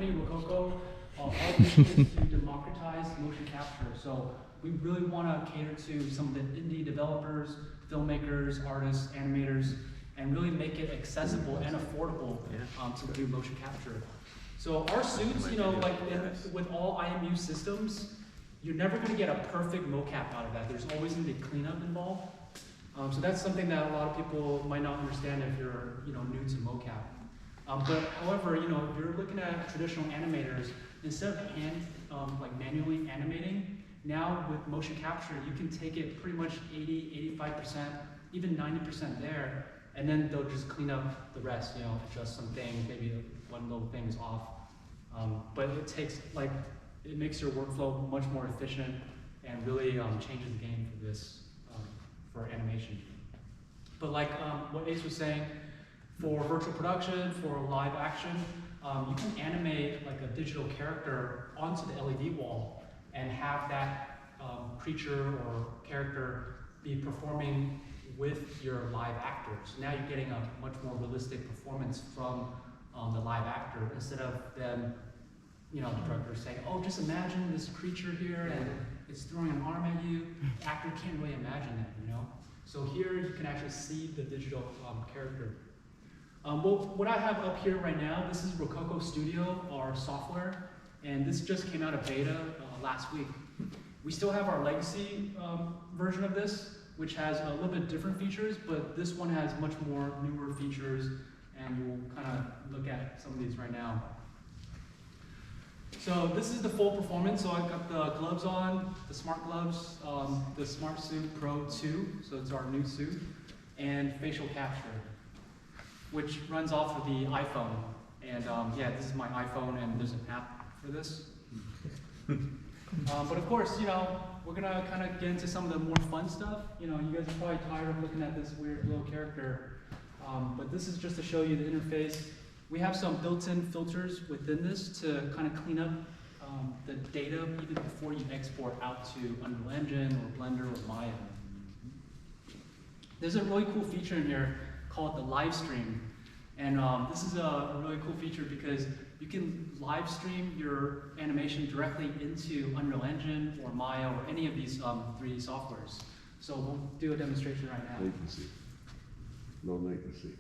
company, Rococo, our mission is to democratize motion capture. So we really want to cater to some of the indie developers, filmmakers, artists, animators, and really make it accessible and affordable to do motion capture. So our suits, you know, like with all IMU systems, you're never going to get a perfect mocap out of that. There's always going to be cleanup involved. So that's something that a lot of people might not understand if you're, you know, new to mocap. But however, you know, if you're looking at traditional animators, instead of like manually animating, now with motion capture, you can take it pretty much 80, 85%, even 90% there, and then they'll just clean up the rest, you know, adjust some things, maybe one little thing is off. But it takes, like, it makes your workflow much more efficient and really changes the game for this, for animation. But like what Ace was saying, for virtual production, for live action, you can animate like a digital character onto the LED wall and have that creature or character be performing with your live actor. So now you're getting a much more realistic performance from the live actor instead of them, you know, the director saying, oh, just imagine this creature here and it's throwing an arm at you. The actor can't really imagine that, you know? So here you can actually see the digital character. Well, what I have up here right now, this is Rococo Studio, our software, and this just came out of beta last week. We still have our legacy version of this, which has a little bit different features, but this one has much more newer features, and we'll kind of look at some of these right now. So this is the full performance. So I've got the gloves on, the smart gloves, the Smart Suit Pro 2, so it's our new suit, and facial capture, which runs off of the iPhone. And yeah, this is my iPhone, and there's an app for this. But of course, you know, we're gonna kind of get into some of the more fun stuff. You know, you guys are probably tired of looking at this weird little character. But this is just to show you the interface. We have some built-in filters within this to kind of clean up the data even before you export out to Unreal Engine or Blender or Maya. There's a really cool feature in here called the live stream. And this is a really cool feature because you can live stream your animation directly into Unreal Engine or Maya or any of these 3D softwares. So we'll do a demonstration right now. Latency. Low latency.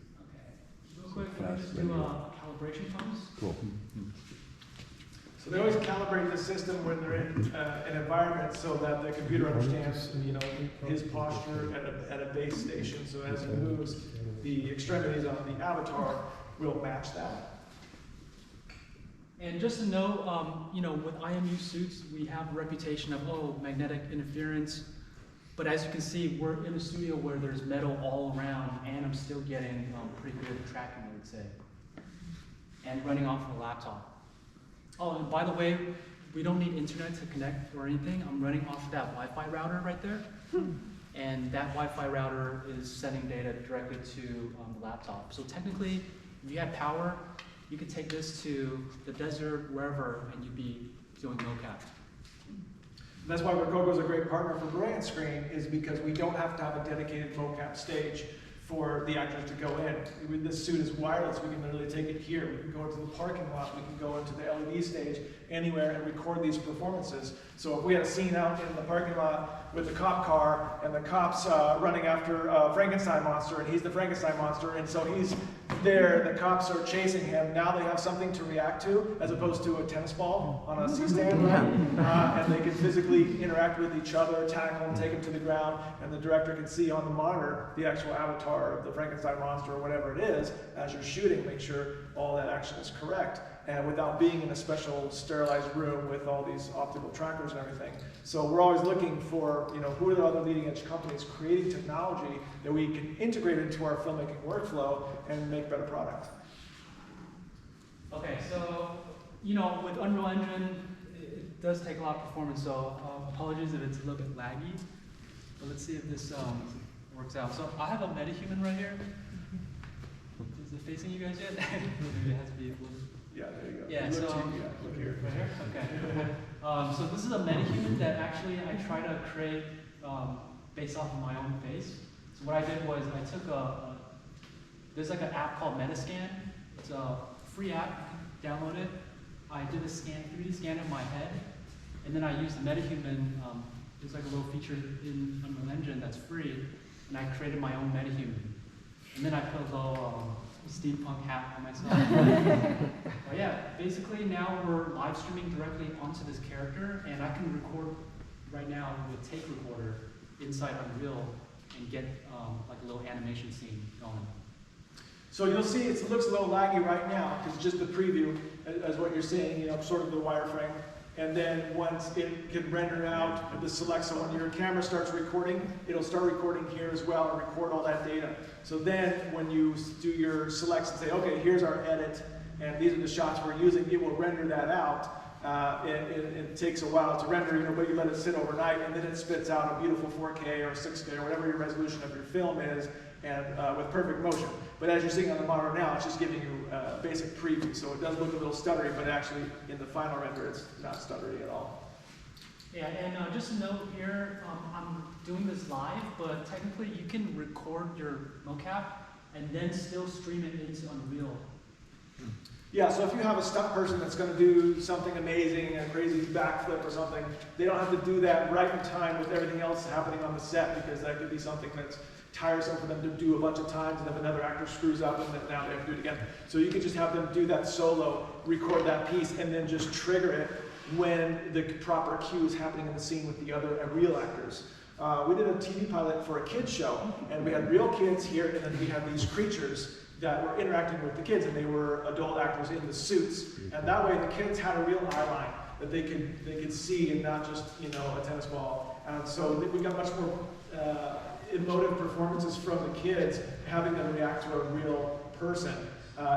Real quick, we can just do calibration times. Cool. So they always calibrate the system when they're in an environment so that the computer understands, you know, his posture at a base station. So as he moves, the extremities on the avatar will match that. And just to note, you know, with IMU suits, we have a reputation of, oh, magnetic interference. But as you can see, we're in a studio where there's metal all around, and I'm still getting pretty good tracking, I would say. And running off of a laptop. Oh, and by the way, we don't need internet to connect or anything. I'm running off of that Wi-Fi router right there. And that Wi-Fi router is sending data directly to the laptop. So technically, if you had power, you could take this to the desert, wherever, and you'd be doing mocap. That's why Rococo is a great partner for Brilliant Screen, is because we don't have to have a dedicated mocap stage for the actors to go in. This suit is wireless. We can literally take it here. We can go into the parking lot. We can go into the LED stage, anywhere, and record these performances. So if we had a scene out in the parking lot with the cop car, and the cop's running after a Frankenstein monster, and he's the Frankenstein monster, and so he's there, the cops are chasing him. Now they have something to react to, as opposed to a tennis ball on a C-stand, right? And they can physically interact with each other, tackle them, take them to the ground, and the director can see on the monitor the actual avatar of the Frankenstein monster or whatever it is as you're shooting, make sure all that action is correct, and without being in a special sterilized room with all these optical trackers and everything. So we're always looking for, you know, who are the other leading edge companies creating technology that we can integrate into our filmmaking workflow and make better product. Okay, so, you know, with Unreal Engine, it does take a lot of performance, so apologies if it's a little bit laggy, but let's see if this works out. So I have a metahuman right here. Is it facing you guys yet? Maybe it has to be a little. Yeah, there you go. Yeah, look so look here. Right here? Okay. So this is a metahuman that actually I try to create based off of my own face. So what I did was I took there's like an app called Metascan. It's a free app, you can download it. I did a 3D scan of my head, and then I used the MetaHuman. There's like a little feature in Unreal Engine that's free, and I created my own MetaHuman. And then I put a little steampunk hat on myself. But yeah, basically now we're live streaming directly onto this character, and I can record right now with Take Recorder inside Unreal and get like a little animation scene going. So you'll see it looks a little laggy right now, because just the preview, as what you're seeing, you know, sort of the wireframe. And then once it can render out the select, so when your camera starts recording, it'll start recording here as well and record all that data. So then when you do your selects and say, okay, here's our edit, and these are the shots we're using, it will render that out. It takes a while to render, you know, but you let it sit overnight, and then it spits out a beautiful 4K or 6K or whatever your resolution of your film is, and with perfect motion. But as you're seeing on the monitor now, it's just giving you a basic preview, so it does look a little stuttery, but actually in the final render, it's not stuttery at all. Yeah, and just a note here, I'm doing this live, but technically you can record your mocap and then still stream it into Unreal. Yeah, so if you have a stunt person that's going to do something amazing, a crazy backflip or something, they don't have to do that right in time with everything else happening on the set, because that could be something that's tiresome for them to do a bunch of times, and if another actor screws up, and then now they have to do it again. So you could just have them do that solo, record that piece, and then just trigger it when the proper cue is happening in the scene with the other real actors. We did a TV pilot for a kids show, and we had real kids here, and then we had these creatures that were interacting with the kids, and they were adult actors in the suits. And that way the kids had a real eye line that they could see, and not just, you know, a tennis ball. And so we got much more emotive performances from the kids, having them react to a real person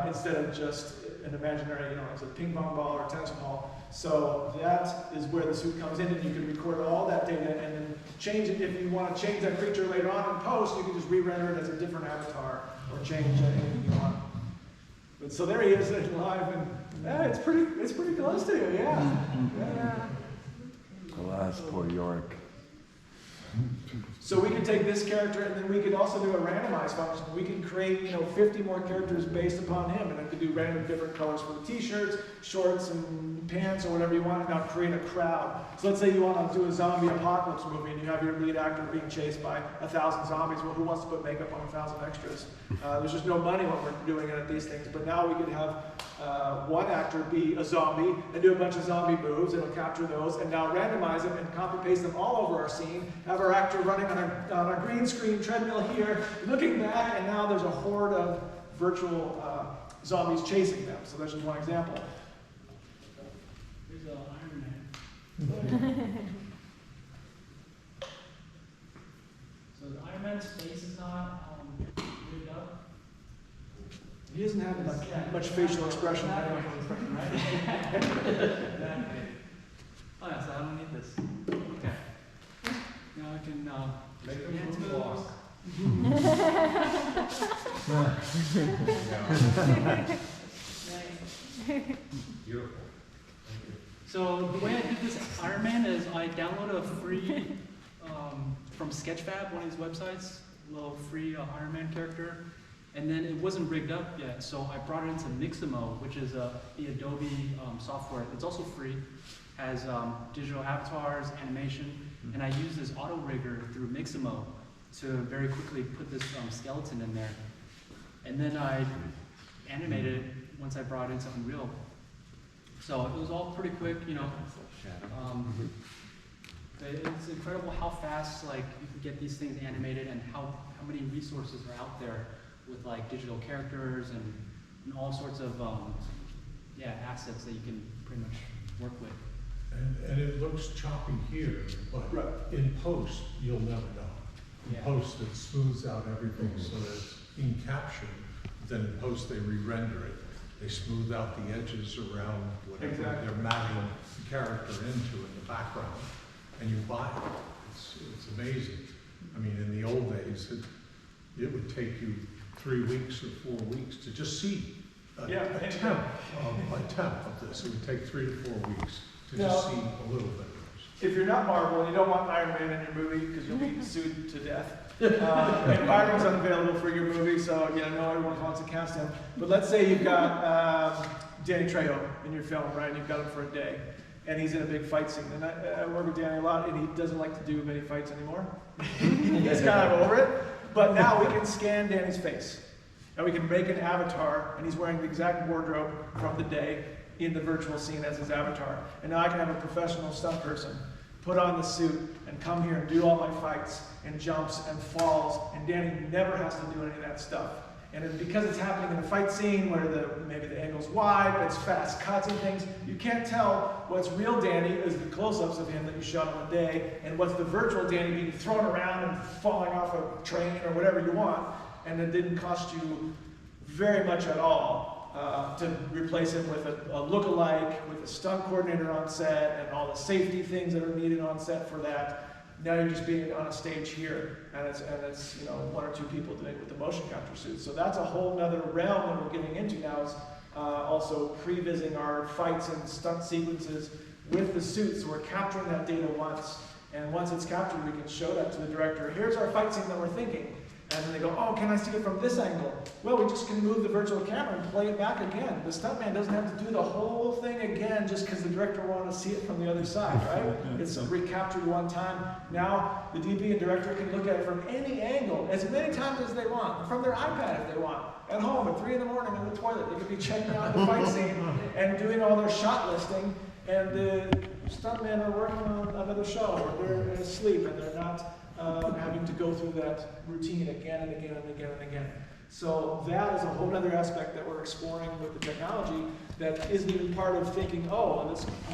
instead of just an imaginary, you know, it's a ping pong ball or a tennis ball. So that is where the suit comes in, and you can record all that data and then change it. If you want to change that creature later on in post, you can just re-render it as a different avatar or change anything you want. But so there he is live, and it's pretty close to you, yeah. Alas, poor Yorick. So we could take this character, and then we could also do a randomized function. We could create, you know, 50 more characters based upon him, and I could do random different colors for the t-shirts, shorts, and pants, or whatever you want, and now create a crowd. So let's say you want to do a zombie apocalypse movie, and you have your lead actor being chased by 1,000 zombies. Well, who wants to put makeup on 1,000 extras? There's just no money when we're doing it at these things. But now we could have one actor be a zombie and do a bunch of zombie moves. It'll capture those, and now randomize them and copy paste them all over our scene. Have our actor running on a green screen treadmill here, looking back, and now there's a horde of virtual zombies chasing them. So that's just one example. Here's Iron Man. So the Iron Man's face is not rigged up. He doesn't have much facial expression. Right? Exactly. Oh yeah, so I don't need this. Okay. Now I can Make yeah, them it's move good. lost. Beautiful. Thank you. So the way I did this Iron Man is I downloaded a free from Sketchfab, one of these websites, a little free Iron Man character, and then it wasn't rigged up yet, so I brought it into Mixamo, which is the Adobe software. It's also free, has digital avatars, animation, and I use this auto rigger through Mixamo to very quickly put this skeleton in there. And then I animated it once I brought it into Unreal. So it was all pretty quick, you know. It's incredible how fast like you can get these things animated, and how many resources are out there with like digital characters and all sorts of assets that you can pretty much work with. And it looks choppy here, but Right. in post, you'll never know. In Yeah. post, it smooths out everything so that it's in capture. Then in post, they re-render it. They smooth out the edges around whatever Exactly. they're matting the character into in the background, and you buy it. It's amazing. I mean, in the old days, it would take you 3 weeks or 4 weeks to just see a temp of this. It would take 3 to 4 weeks to just see a little bit of this. If you're not Marvel and you don't want Iron Man in your movie because you'll be sued to death, and Iron Man's unavailable for your movie, so yeah, no everyone wants to cast him. But let's say you've got Danny Trejo in your film, right? And you've got him for a day, and he's in a big fight scene. And I work with Danny a lot, and he doesn't like to do many fights anymore. He's kind of over it. But now we can scan Danny's face, and we can make an avatar, and he's wearing the exact wardrobe from the day in the virtual scene as his avatar. And now I can have a professional stunt person put on the suit and come here and do all my fights and jumps and falls, and Danny never has to do any of that stuff. And because it's happening in a fight scene where maybe the angle's wide, but it's fast cuts and things, you can't tell what's real Danny is the close-ups of him that you shot on the day, and what's the virtual Danny being thrown around and falling off a train or whatever you want, and it didn't cost you very much at all to replace him with a look-alike, with a stunt coordinator on set, and all the safety things that are needed on set for that. Now you're just being on a stage here, and it's one or two people doing it with the motion capture suits. So that's a whole nother realm that we're getting into now, is also prevising our fights and stunt sequences with the suits. So we're capturing that data once, and once it's captured, we can show that to the director. Here's our fight scene that we're thinking. And then they go, oh, can I see it from this angle? Well, we just can move the virtual camera and play it back again. The stuntman doesn't have to do the whole thing again just because the director wanted to see it from the other side, right? It's recaptured one time. Now, the DP and director can look at it from any angle, as many times as they want, from their iPad if they want. At home, at 3 in the morning in the toilet, they could be checking out the fight scene and doing all their shot listing, and the stuntmen are working on another show, or they're asleep and they're not having to go through that routine again and again and again and again. So that is a whole other aspect that we're exploring with the technology that isn't even part of thinking, oh, this